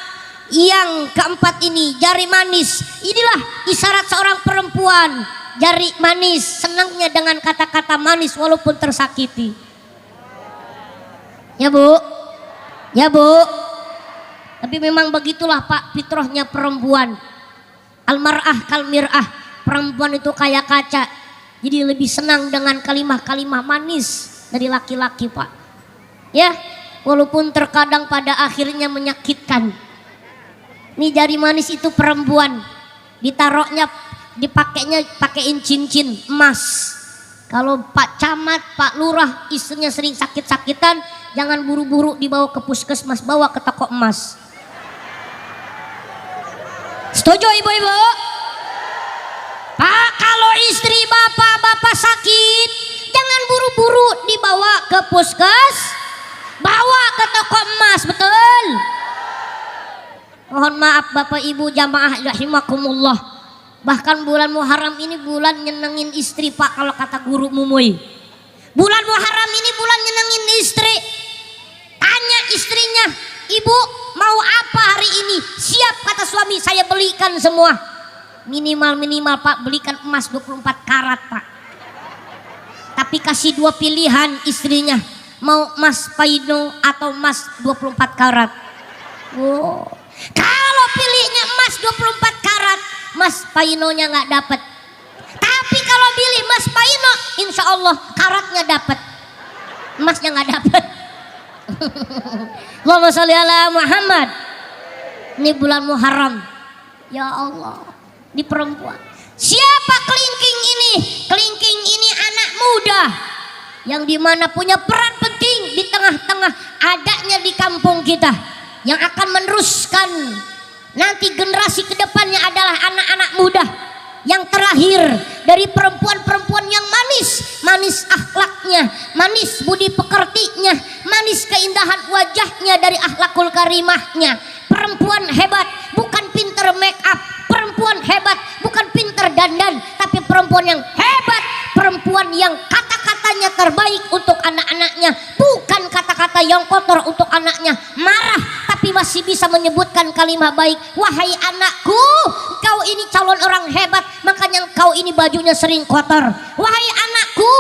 Yang keempat ini jari manis. Inilah isyarat seorang perempuan. Jari manis, senangnya dengan kata-kata manis walaupun tersakiti. Ya Bu, ya Bu. Tapi memang begitulah Pak, fitrahnya perempuan. Almar'ah kalmir'ah, perempuan itu kayak kaca. Jadi lebih senang dengan kalimah-kalimah manis dari laki-laki Pak. Ya, walaupun terkadang pada akhirnya menyakitkan. Ini jari manis itu perempuan, ditaruhnya, pakein cincin emas. Kalau Pak Camat, Pak Lurah istrinya sering sakit-sakitan, jangan buru-buru dibawa ke puskesmas, bawa ke toko emas. Setuju ibu-ibu? Pak, kalau istri bapak sakit, jangan buru-buru dibawa ke puskes, bawa ke toko emas, betul? Mohon maaf Bapak Ibu jamaah rahimakumullah. Bahkan bulan Muharram ini bulan nyenengin istri Pak, kalau kata guru Mumuy. Bulan Muharram ini bulan nyenengin istri. Tanya istrinya, ibu mau apa hari ini? Siap kata suami, saya belikan semua. Minimal Pak, belikan emas 24 karat Pak. Tapi kasih 2 pilihan istrinya, mau emas paino atau emas 24 karat. Wow. Kalau pilihnya emas 24 karat, emas painonya nggak dapat. Tapi kalau pilih emas paino, insya Allah karatnya dapat, emasnya nggak dapat. Allahumma sholli ala Muhammad. Ini bulan Muharram, ya Allah, di perempuan. Siapa kelingking ini? Kelingking ini anak muda yang dimana punya peran penting di tengah-tengah adanya di kampung kita, yang akan meneruskan nanti generasi kedepannya adalah anak-anak muda. Yang terakhir dari perempuan-perempuan yang manis, manis akhlaknya, manis budi pekertinya, manis keindahan wajahnya, dari akhlakul karimahnya. Perempuan hebat bukan pinter make up, perempuan hebat bukan pinter dandan, tapi perempuan yang hebat, perempuan yang kata-katanya terbaik untuk anak-anaknya, bukan kata-kata yang kotor untuk anaknya. Marah tapi masih bisa menyebutkan kalimat baik. Wahai anakku, kau ini calon orang hebat, makanya kau ini bajunya sering kotor. Wahai anakku,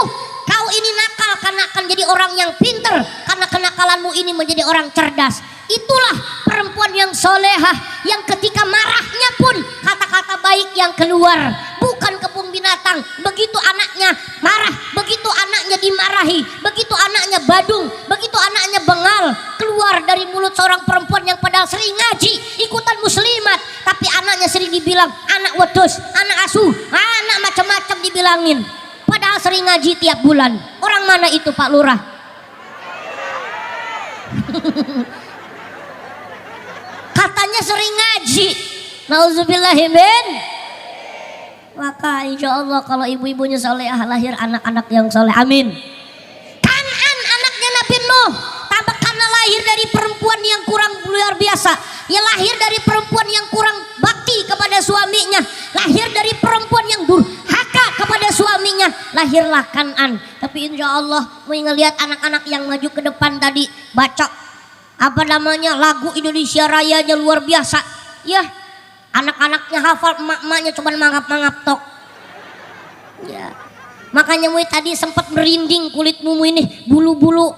kau ini nakal karena akan jadi orang yang pinter, karena kenakalanmu ini menjadi orang cerdas. Itulah perempuan yang solehah, yang ketika marahnya pun kata-kata baik yang keluar, bukan kebun binatang. Begitu anaknya marah, begitu anaknya dimarahi, begitu anaknya badung, begitu anaknya bengal, keluar dari mulut seorang perempuan yang padahal sering ngaji, ikutan muslimat, tapi anaknya sering dibilang anak wedus, anak asuh, anak macam-macam dibilangin, padahal sering ngaji tiap bulan. Orang mana itu Pak Lurah? Katanya sering ngaji. Nauzubillahimin. Maka insya Allah kalau ibu-ibunya solehah, lahir anak-anak yang soleh. Amin. Kanan anaknya Nabi Nuh, tambah karena lahir dari perempuan yang kurang luar biasa, ya lahir dari perempuan yang kurang bakti kepada suaminya, lahir dari perempuan yang durhaka kepada suaminya, lahirlah Kanan. Tapi insya Allah mau ngelihat anak-anak yang maju ke depan tadi, baca apa namanya lagu Indonesia Rayanya luar biasa ya, anak-anaknya hafal, emak-emaknya cuma mangap-mangap tok ya. Makanya Mui tadi sempat merinding kulit Mumu ini, bulu-bulu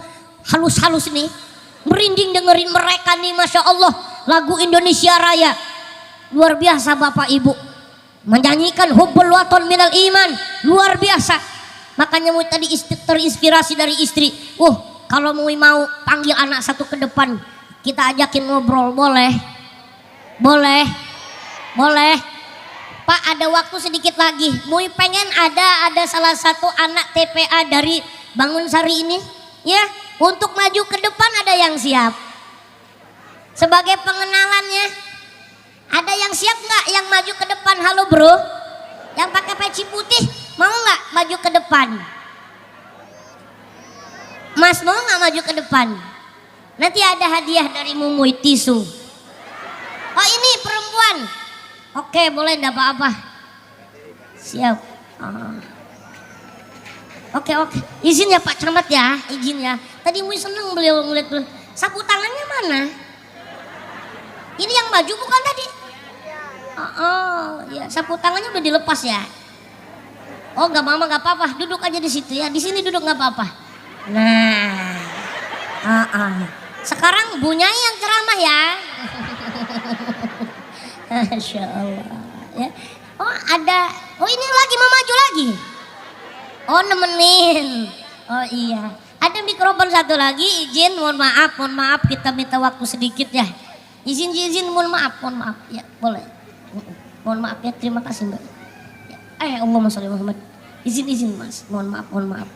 halus-halus nih merinding dengerin mereka nih. Masya Allah, lagu Indonesia Raya luar biasa. Bapak Ibu menyanyikan hubbul waton minal iman, luar biasa. Makanya Mui tadi terinspirasi dari istri. Kalau Mui mau panggil anak satu ke depan, kita ajakin ngobrol, boleh? Boleh? Boleh? Pak, ada waktu sedikit lagi. Mui pengen ada salah satu anak TPA dari Bangunsari ini, ya, untuk maju ke depan. Ada yang siap? Sebagai pengenalannya, ada yang siap nggak yang maju ke depan? Halo bro, yang pakai peci putih, mau nggak maju ke depan? Mas mau nggak maju ke depan? Nanti ada hadiah dari Mumuy, tisu. Oh ini perempuan. Oke boleh, enggak apa-apa. Siap. Oke. Izin ya Pak Camat ya, izin ya. Tadi Mui seneng beliau ngeliat tuh. Sapu tangannya mana? Ini yang maju bukan tadi? Ya, sapu tangannya udah dilepas ya. Oh nggak mama nggak apa-apa, duduk aja di situ ya. Di sini duduk nggak apa-apa. Nah, sekarang Bunyai yang ceramah ya. Masya Allah. Ya. Oh ada, ini lagi mau maju lagi. Oh nemenin. Oh iya. Ada mikrofon satu lagi, izin, mohon maaf kita minta waktu sedikit ya. Izin, mohon maaf ya, boleh. Mohon maaf ya, terima kasih Mbak. Ya. Allahumma sholli Muhammad. Izin Mas, mohon maaf.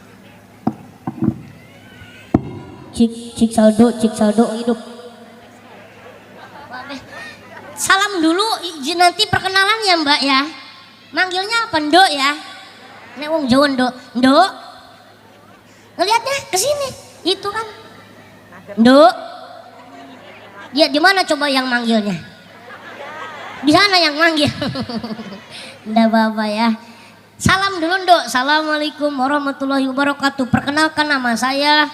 Cik saldo hidup. Salam dulu, izin nanti perkenalan ya Mbak ya. Manggilnya apa? Ndok ya. Nek wong Jawa Ndok. Ngelihatnya ke sini. Itu kan. Ndok. Ya di mana coba yang manggilnya? Di sana yang manggil. Ndak apa-apa ya. Salam dulu Ndok. Assalamualaikum warahmatullahi wabarakatuh. Perkenalkan nama saya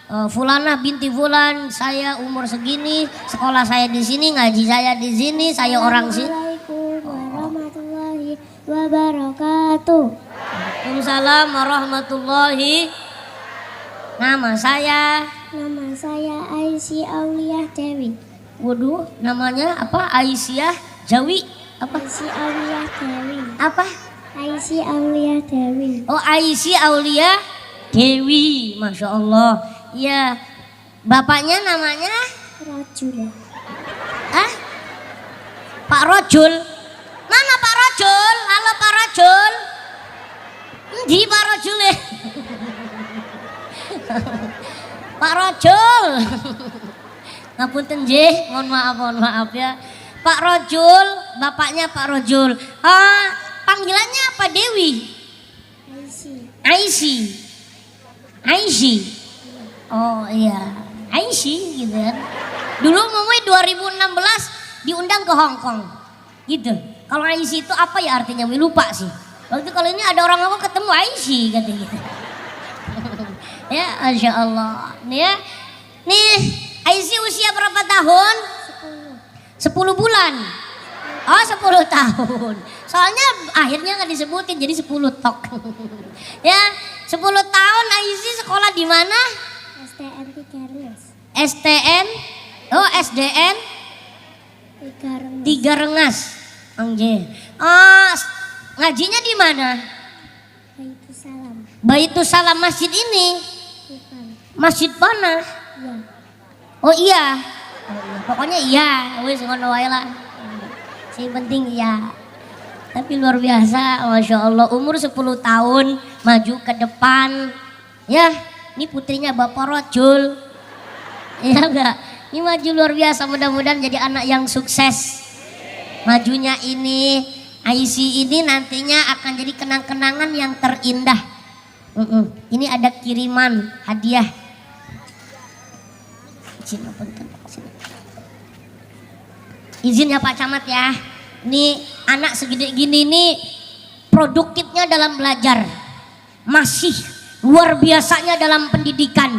Fulanah binti Fulan, saya umur segini, sekolah saya di sini, ngaji saya di sini, saya orang sini. Assalamualaikum warahmatullahi wabarakatuh. Waalaikumsalam warahmatullahi. Nama saya Aisyah Auliah Dewi. Waduh, namanya apa? Aisyah Jawi. Apa? Aisyah Auliah Dewi. Apa? Aisyah Auliah Dewi. Oh, Aisyah Aulia Dewi. Masya Allah. Ya, bapaknya namanya Rajul. Pak Rojul. Mana Pak Rojul? Halo Pak Rojul. Di Pak Rojul ya. Pak Rojul. Ngapunten nggih, mohon maaf ya. Pak Rojul, bapaknya Pak Rojul. Panggilannya apa Dewi? Aisyah. Aisyah. Oh iya, Aisyah gitu kan. Dulu Mumuy 2016 diundang ke Hong Kong gitu. Kalau Aisyah itu apa ya artinya? Mumuy lupa sih. Waktu kalau ini ada orang aku ketemu Aisyah katanya gitu. Ya, Masya Allah. Nih ya, nih Aisyah usia berapa tahun? 10 bulan. Oh 10 tahun. Soalnya akhirnya nggak disebutin jadi 10 tok. Ya 10 tahun Aisyah sekolah di mana? STN 3 Rengas. STN. Oh SDN 3 Rengas. 3 Rengas. Anjir. Oh, ngajinya di mana? Waalaikumsalam. Baitussalam masjid ini. Bukan. Masjid mana? Ya. Oh iya. Pokoknya iya. Wis ngono wae lah. Yang penting iya. Tapi luar biasa, Masya Allah, umur 10 tahun maju ke depan. Ya, ini putrinya Bapak Rojul. Ya enggak? Ini maju luar biasa, mudah-mudahan jadi anak yang sukses. Majunya ini, Aisyah ini nantinya akan jadi kenang-kenangan yang terindah. Ini ada kiriman hadiah. Izin ya Pak Camat ya. Ini anak segede gini nih produktifnya dalam belajar. Masih luar biasanya dalam pendidikan.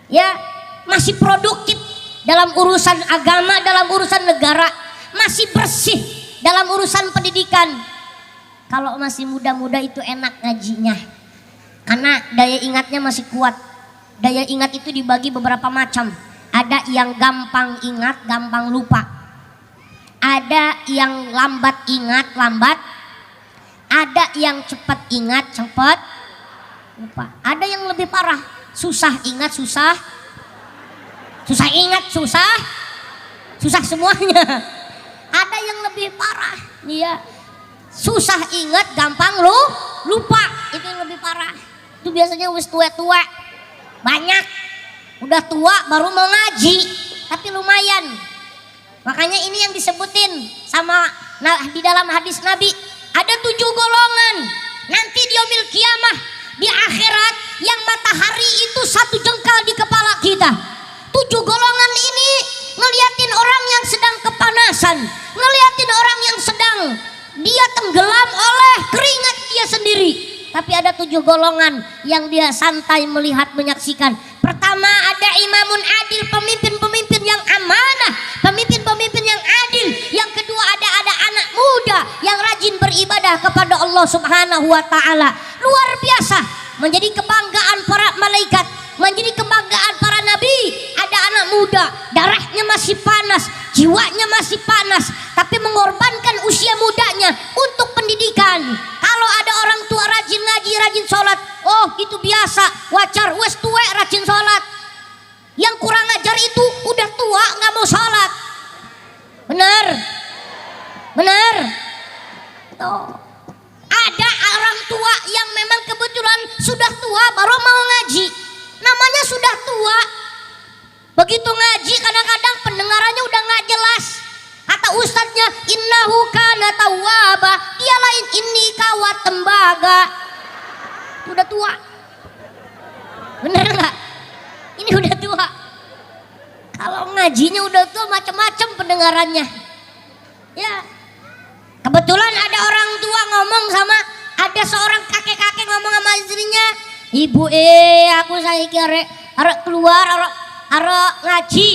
Ya, masih produktif dalam urusan agama, dalam urusan negara. Masih bersih dalam urusan pendidikan. Kalau masih muda-muda itu enak ngajinya. Karena daya ingatnya masih kuat. Daya ingat itu dibagi beberapa macam. Ada yang gampang ingat, gampang lupa. Ada yang lambat ingat, lambat. Ada yang cepat ingat, cepat lupa. Ada yang lebih parah, susah ingat, susah. Susah ingat, susah. Susah semuanya. Ada yang lebih parah, dia susah ingat, gampang lupa. Itu yang lebih parah. Itu biasanya wis tua-tua. Banyak. Udah tua baru mau ngaji, tapi lumayan. Makanya ini yang disebutin sama di dalam hadis Nabi, ada 7 golongan nanti di yaumil kiamah di akhirat yang matahari itu 1 jengkal di kepala kita. 7 golongan ini ngeliatin orang yang sedang kepanasan, ngeliatin orang yang sedang dia tenggelam oleh keringat dia sendiri. Tapi ada 7 golongan yang dia santai melihat, menyaksikan. Pertama ada imamun adil, pemimpin-pemimpin yang amanah, pemimpin-pemimpin yang adil. Yang kedua ada anak muda yang rajin beribadah kepada Allah Subhanahu wa taala. Luar biasa, menjadi kebanggaan para malaikat, menjadi kebanggaan para nabi. Ada anak muda, darahnya masih panas, jiwanya masih panas, tapi mengorbankan usia mudanya untuk pendidikan. Kalau ada orang tua rajin ngaji, rajin sholat, oh itu biasa, wajar, wes tuwek rajin sholat. Yang kurang ajar itu udah tua nggak mau sholat. Benar, benar. Tuh. Ada orang tua yang memang kebetulan sudah tua baru mau ngaji, namanya sudah tua. Begitu ngaji kadang-kadang pendengarannya udah nggak jelas. Kata ustadznya, innahu kana tawwaba, dia lain ini kawat tembaga. Udah tua. Bener nggak? Ini udah tua. Kalau ngajinya udah tua macam-macam pendengarannya. Ya. Kebetulan ada orang tua ngomong sama, ada seorang kakek-kakek ngomong sama istrinya, ibu aku saya kira keluar arek ngaji.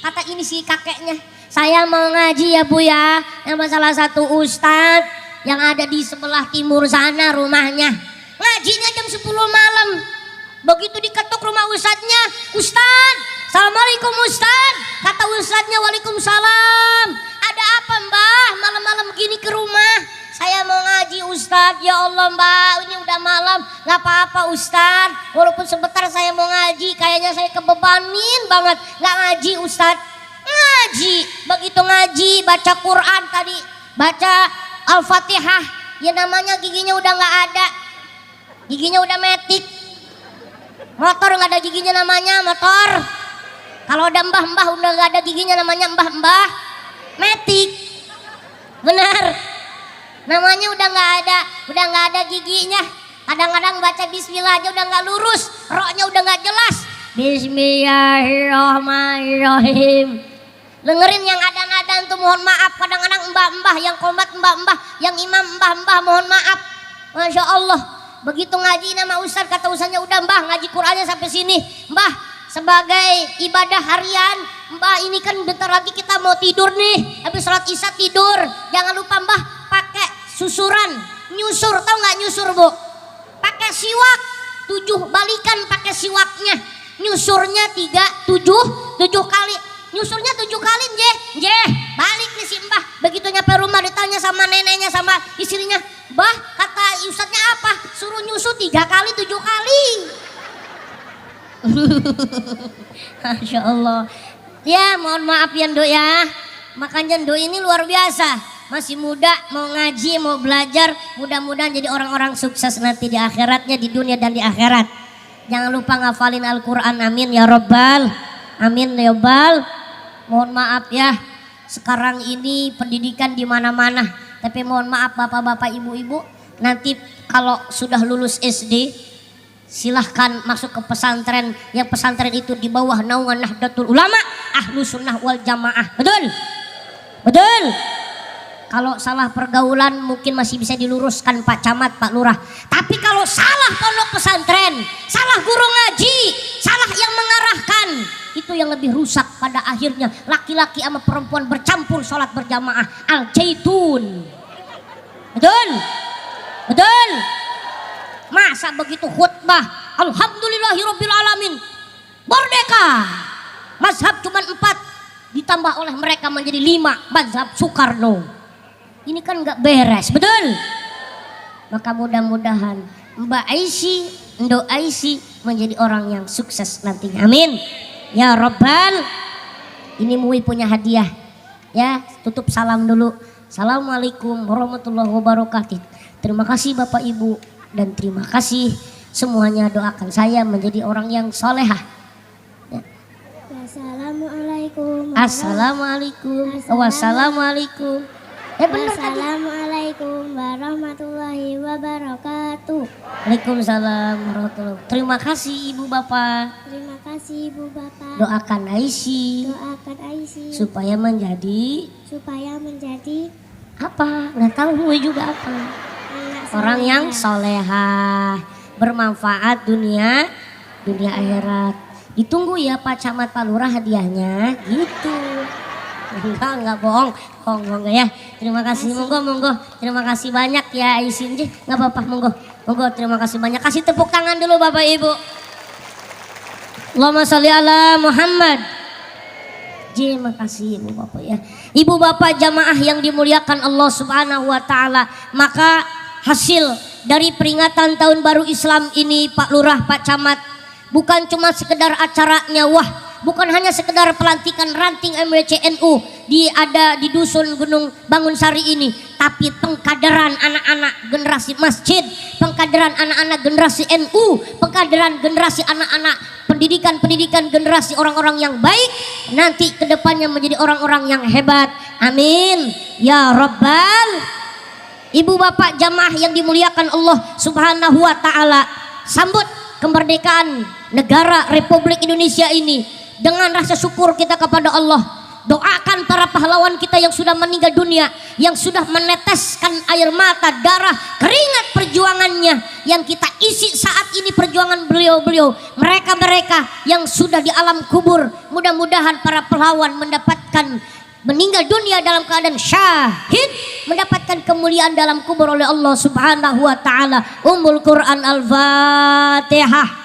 Kata ini si kakeknya, saya mau ngaji ya bu ya, sama salah satu ustadz yang ada di sebelah timur sana rumahnya. Ngajinya jam 10 malam. Begitu diketuk rumah ustadznya, ustadz, assalamualaikum ustadz. Kata ustadznya, waalaikumsalam. Ada apa mbah malam-malam gini ke rumah? Saya mau ngaji ustadz. Ya Allah mbak, ini udah malam. Gak apa-apa ustadz, walaupun sebentar saya mau ngaji, kayaknya saya kebebanin banget gak ngaji ustadz. Ngaji, begitu ngaji baca Quran tadi, baca Al-Fatihah, ya namanya giginya udah gak ada, giginya udah metik. Motor gak ada giginya namanya motor. Kalau ada mbah-mbah udah gak ada giginya namanya mbah-mbah metik. Benar, Namanya udah nggak ada giginya. Kadang-kadang baca bismillah aja udah nggak lurus, roknya udah nggak jelas. Bismillahirrahmanirrahim. Dengerin yang adan-adan tuh, mohon maaf. Kadang-kadang mbah-mbah yang komat, mbah-mbah yang imam, mbah-mbah mohon maaf. Masya Allah. Begitu ngaji nama ustaz, kata ustaznya, udah mbah ngaji Qur'annya sampai sini. Mbah, sebagai ibadah harian, mbah ini kan bentar lagi kita mau tidur nih. Habis sholat isya tidur. Jangan lupa mbah pakai susuran, nyusur, tahu nggak nyusur bu? Pakai siwak, 7 balikan pakai siwaknya. Nyusurnya 7 kali. Nyusurnya 7 kali, nje. Balik nih si mbah. Begitu nyampe rumah ditanya sama neneknya sama istrinya, "Mbah, kata ustadznya apa? Suruh nyusu 3 kali, 7 kali." Masya Allah. Ya mohon maaf ya Nduk ya. Makanya Nduk ini luar biasa. Masih muda, mau ngaji, mau belajar. Mudah-mudahan jadi orang-orang sukses nanti di akhiratnya, di dunia dan di akhirat. Jangan lupa ngafalin Al-Quran, amin ya Rabbal. Amin ya Rabbal. Mohon maaf ya. Sekarang ini pendidikan di mana-mana. Tapi mohon maaf bapak-bapak, ibu-ibu. Nanti kalau sudah lulus SD, silahkan masuk ke pesantren. Yang pesantren itu di bawah naungan Nahdlatul Ulama, Ahlus Sunnah wal Jamaah. Betul? Betul? Kalau salah pergaulan mungkin masih bisa diluruskan Pak Camat, Pak Lurah. Tapi kalau salah pondok pesantren, salah guru ngaji, salah yang mengarahkan, itu yang lebih rusak pada akhirnya. Laki-laki sama perempuan bercampur sholat berjamaah. Al-Jaitun. Betul? Betul? Masa begitu khutbah, Alhamdulillahirabbil alamin, merdeka. Mazhab cuma 4, ditambah oleh mereka menjadi 5 mazhab Soekarno. Ini kan nggak beres, betul? Maka mudah-mudahan Mbak Aisyah, Ndo Aisyah menjadi orang yang sukses nantinya. Amin. Ya Rabbal. Ini Mui punya hadiah. Ya, tutup salam dulu. Assalamualaikum warahmatullahi wabarakatuh. Terima kasih Bapak Ibu dan terima kasih semuanya, doakan saya menjadi orang yang solehah. Ya. Assalamualaikum. Assalamualaikum. Wassalamualaikum. Assalamualaikum warahmatullahi wabarakatuh. Waalaikumsalam warahmatullahi wabarakatuh. Terima kasih Ibu Bapak. Terima kasih Ibu Bapak. Doakan Aisyah Doakan Aisyah supaya menjadi apa? Nggak tahu gue juga apa. Orang yang solehah, bermanfaat dunia akhirat. Ditunggu ya Pak Camat, Pak Lurah hadiahnya gitu. Enggak bohong ya. Terima kasih, monggo. Terima kasih banyak ya Aisin, nggak apa-apa, monggo. Terima kasih banyak. Kasih tepuk tangan dulu Bapak Ibu. Allahumma sholli ala Muhammad. Terima kasih Ibu Bapak ya. Ibu Bapak jamaah yang dimuliakan Allah Subhanahu wa taala, maka hasil dari peringatan Tahun Baru Islam ini Pak Lurah, Pak Camat, bukan cuma sekedar acaranya, bukan hanya sekedar pelantikan ranting MWCNU ada di dusun Gunung Bangunsari ini, tapi pengkaderan anak-anak generasi masjid, pengkaderan anak-anak generasi NU, pengkaderan generasi anak-anak pendidikan generasi orang-orang yang baik nanti kedepannya menjadi orang-orang yang hebat. Amin ya Rabbal. Ibu bapak jamaah yang dimuliakan Allah Subhanahu wa taala, sambut kemerdekaan negara Republik Indonesia ini dengan rasa syukur kita kepada Allah. Doakan para pahlawan kita yang sudah meninggal dunia, yang sudah meneteskan air mata, darah, keringat perjuangannya yang kita isi saat ini perjuangan beliau-beliau. Mereka-mereka yang sudah di alam kubur, mudah-mudahan para pahlawan mendapatkan meninggal dunia dalam keadaan syahid, mendapatkan kemuliaan dalam kubur oleh Allah Subhanahu wa taala. Ummul Quran Al-Fatihah.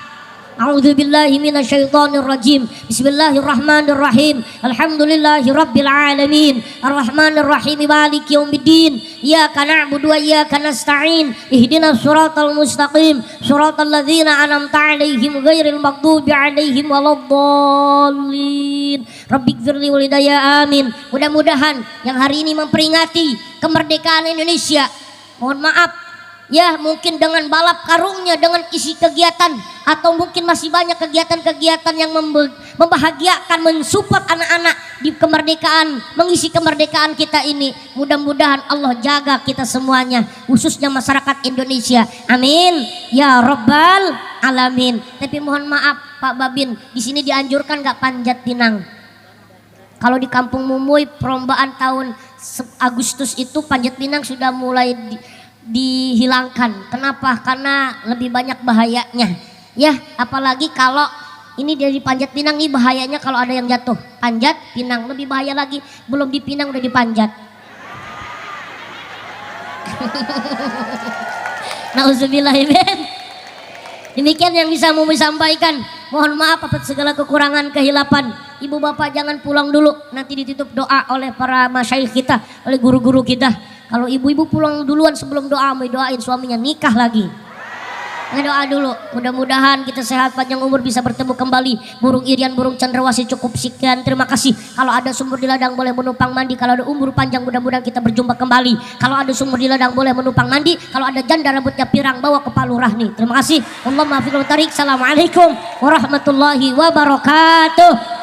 A'udzubillahi minasyaitonirrajim. Bismillahirrahmanirrahim. Alhamdulillahi rabbil alamin. Arrahmanirrahim. Maliki yaumiddin. Iyyaka na'budu wa iyyaka nasta'in. Ihdinas siratal mustaqim. Siratal ladzina an'amta 'alaihim ghairil maghdubi 'alaihim waladdallin. Rabbighfirli walidayya, amin. Mudah-mudahan yang hari ini memperingati kemerdekaan Indonesia, mohon maaf Ya mungkin dengan balap karungnya, dengan isi kegiatan, atau mungkin masih banyak kegiatan-kegiatan yang membahagiakan, mensupport anak-anak di kemerdekaan, mengisi kemerdekaan kita ini. Mudah-mudahan Allah jaga kita semuanya, khususnya masyarakat Indonesia. Amin ya Rabbal Alamin. Tapi mohon maaf Pak Babin, di sini dianjurkan nggak panjat pinang? Kalau di Kampung Mumuy perlombaan tahun Agustus itu panjat pinang sudah mulai dihilangkan. Kenapa? Karena lebih banyak bahayanya. Ya, apalagi kalau ini dari panjat pinang nih, bahayanya kalau ada yang jatuh. Panjat pinang lebih bahaya lagi, belum dipinang udah dipanjat. Nauzubillahimin. Demikian yang bisa Mumuy sampaikan. Mohon maaf atas segala kekurangan, kehilapan. Ibu bapak jangan pulang dulu, nanti ditutup doa oleh para masyayikh kita, oleh guru-guru kita. Kalau ibu-ibu pulang duluan sebelum doa, mau doain suaminya nikah lagi. Doa dulu, mudah-mudahan kita sehat panjang umur, bisa bertemu kembali. Burung irian, burung cendrawasih, cukup sekian, terima kasih. Kalau ada sumur di ladang boleh menumpang mandi. Kalau ada umur panjang mudah-mudahan kita berjumpa kembali. Kalau ada sumur di ladang boleh menumpang mandi. Kalau ada janda rambutnya pirang bawa ke Palurah nih. Terima kasih. Allahumma fiqhul tarik. Assalamualaikum warahmatullahi wabarakatuh.